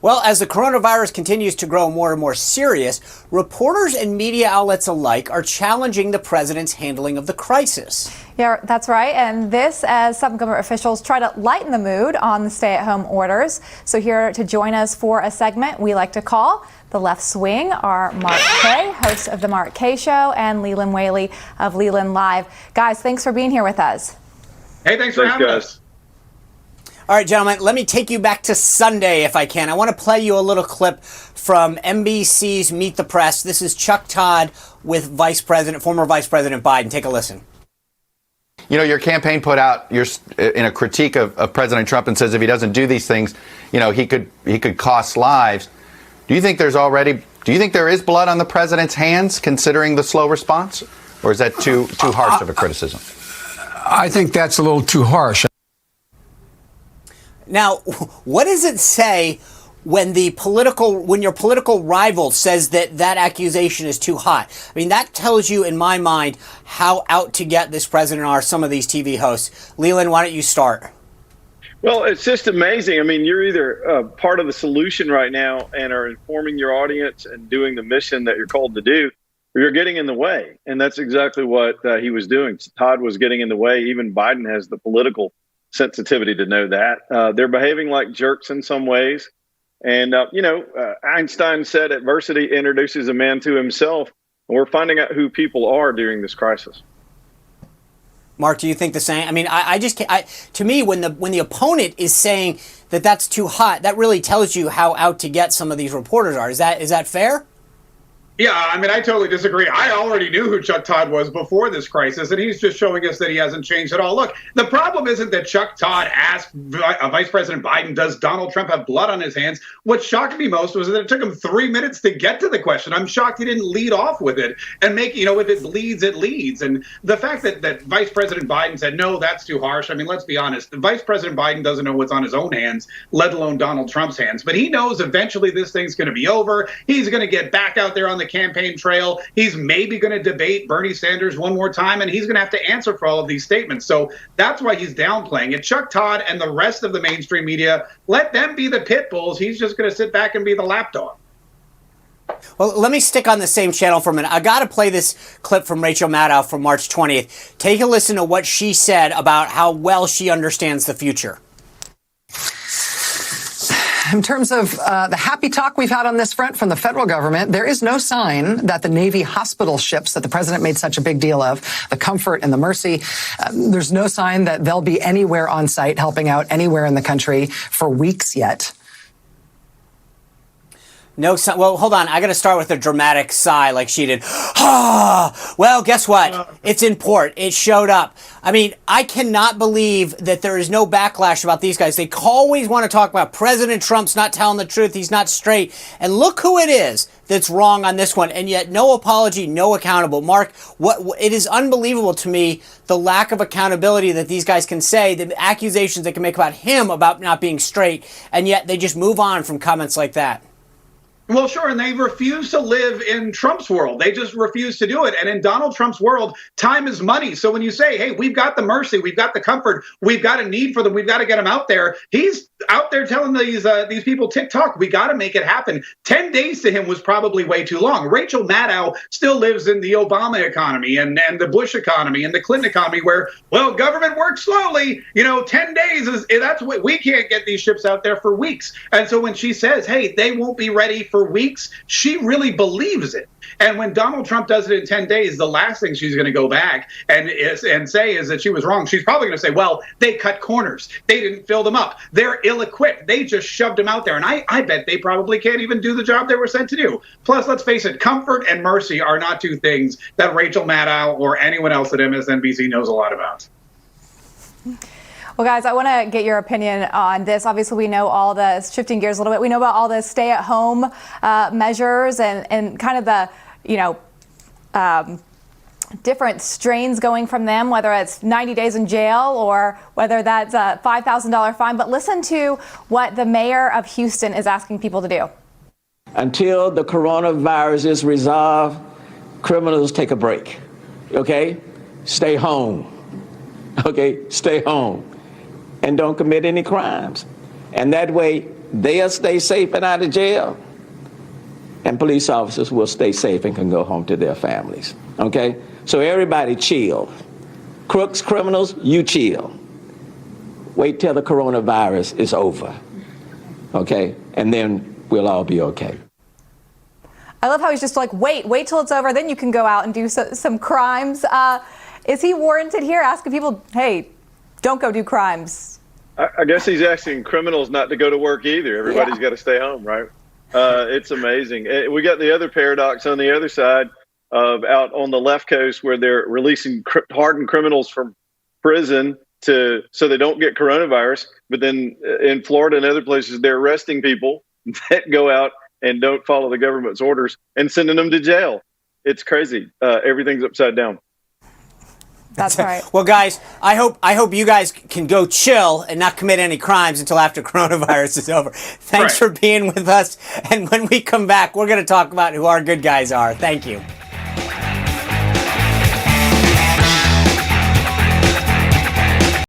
Well, as the coronavirus continues to grow more and more serious, reporters and media outlets alike are challenging the president's handling of the crisis. Yeah, that's right. And this as some government officials try to lighten the mood on the stay-at-home orders. So here to join us for a segment we like to call The Left Swing are Mark Kaye, host of The Mark Kaye Show, and Leland Whaley of Leland Live. Guys, thanks for being here with us. Hey, thanks for having us. All right, gentlemen, let me take you back to Sunday if I can. I want to play you a little clip from NBC's Meet the Press. This is Chuck Todd with former Vice President Biden. Take a listen. You know, your campaign put out in a critique of President Trump and says if he doesn't do these things, you know, he could cost lives. Do you think there is blood on the president's hands considering the slow response? Or is that too harsh of a criticism? I think that's a little too harsh. Now, what does it say when your political rival says that accusation is too hot? I mean, that tells you, in my mind, how out to get this president are some of these TV hosts. Leland, why don't you start? Well, it's just amazing. I mean, you're either part of the solution right now and are informing your audience and doing the mission that you're called to do, or you're getting in the way. And that's exactly what he was doing. Todd was getting in the way. Even Biden has the political sensitivity to know that. They're behaving like jerks in some ways. And, Einstein said adversity introduces a man to himself. And we're finding out who people are during this crisis. Mark, do you think the same? I mean, to me, when the opponent is saying that that's too hot, that really tells you how out to get some of these reporters are. Is that fair? Yeah, I mean, I totally disagree. I already knew who Chuck Todd was before this crisis, and he's just showing us that he hasn't changed at all. Look, the problem isn't that Chuck Todd asked Vice President Biden, does Donald Trump have blood on his hands? What shocked me most was that it took him 3 minutes to get to the question. I'm shocked he didn't lead off with it and make, if it bleeds, it leads. And the fact that Vice President Biden said, no, that's too harsh. I mean, let's be honest. Vice President Biden doesn't know what's on his own hands, let alone Donald Trump's hands. But he knows eventually this thing's going to be over. He's going to get back out there on the campaign trail. He's maybe going to debate Bernie Sanders one more time, and he's going to have to answer for all of these statements. So that's why he's downplaying it. Chuck Todd and the rest of the mainstream media, let them be the pit bulls. He's just going to sit back and be the lapdog. Well, let me stick on the same channel for a minute. I got to play this clip from Rachel Maddow from March 20th. Take a listen to what she said about how well she understands the future. In terms of the happy talk we've had on this front from the federal government, there is no sign that the Navy hospital ships that the president made such a big deal of, the Comfort and the Mercy, there's no sign that they'll be anywhere on site helping out anywhere in the country for weeks yet. No, well, hold on. I got to start with a dramatic sigh like she did. Well, guess what? It's in port. It showed up. I mean, I cannot believe that there is no backlash about these guys. They always want to talk about President Trump's not telling the truth. He's not straight. And look who it is that's wrong on this one. And yet no apology, no accountable. Mark, it is unbelievable to me, the lack of accountability that these guys can say, the accusations they can make about him about not being straight. And yet they just move on from comments like that. Well, sure, and they refuse to live in Trump's world. They just refuse to do it. And in Donald Trump's world, time is money. So when you say, hey, we've got the Mercy, we've got the Comfort, we've got a need for them, we've got to get them out there, he's out there telling these people, tick-tock, we got to make it happen. 10 days to him was probably way too long. Rachel Maddow still lives in the Obama economy and the Bush economy and the Clinton economy where, well, government works slowly. 10 days, that's what we can't get these ships out there for weeks. And so when she says, hey, they won't be ready for weeks, she really believes it. And when Donald Trump does it in 10 days, the last thing she's going to go back and say is that she was wrong. She's probably going to say, well, they cut corners. They didn't fill them up. They're ill-equipped. They just shoved them out there. And I bet they probably can't even do the job they were sent to do. Plus, let's face it, Comfort and Mercy are not two things that Rachel Maddow or anyone else at MSNBC knows a lot about. Well, guys, I want to get your opinion on this. Obviously, we know all the, shifting gears a little bit, we know about all the stay-at-home measures and kind of the, different strains going from them, whether it's 90 days in jail or whether that's a $5,000 fine. But listen to what the mayor of Houston is asking people to do. Until the coronavirus is resolved, criminals take a break. Okay? Stay home. Okay? Stay home. And don't commit any crimes. And that way, they'll stay safe and out of jail, and police officers will stay safe and can go home to their families. Okay? So everybody chill. Crooks, criminals, you chill. Wait till the coronavirus is over. Okay? And then we'll all be okay. I love how he's just like, wait till it's over, then you can go out and do some crimes. Is he warranted here, asking people, hey, don't go do crimes? I guess he's asking criminals not to go to work either. Everybody's got to stay home, right? It's amazing. We got the other paradox on the other side of out on the left coast where they're releasing hardened criminals from prison so they don't get coronavirus. But then in Florida and other places, they're arresting people that go out and don't follow the government's orders and sending them to jail. It's crazy. Everything's upside down. That's right. Well, guys, I hope you guys can go chill and not commit any crimes until after coronavirus is over. Thanks for being with us. And when we come back, we're going to talk about who our good guys are. Thank you.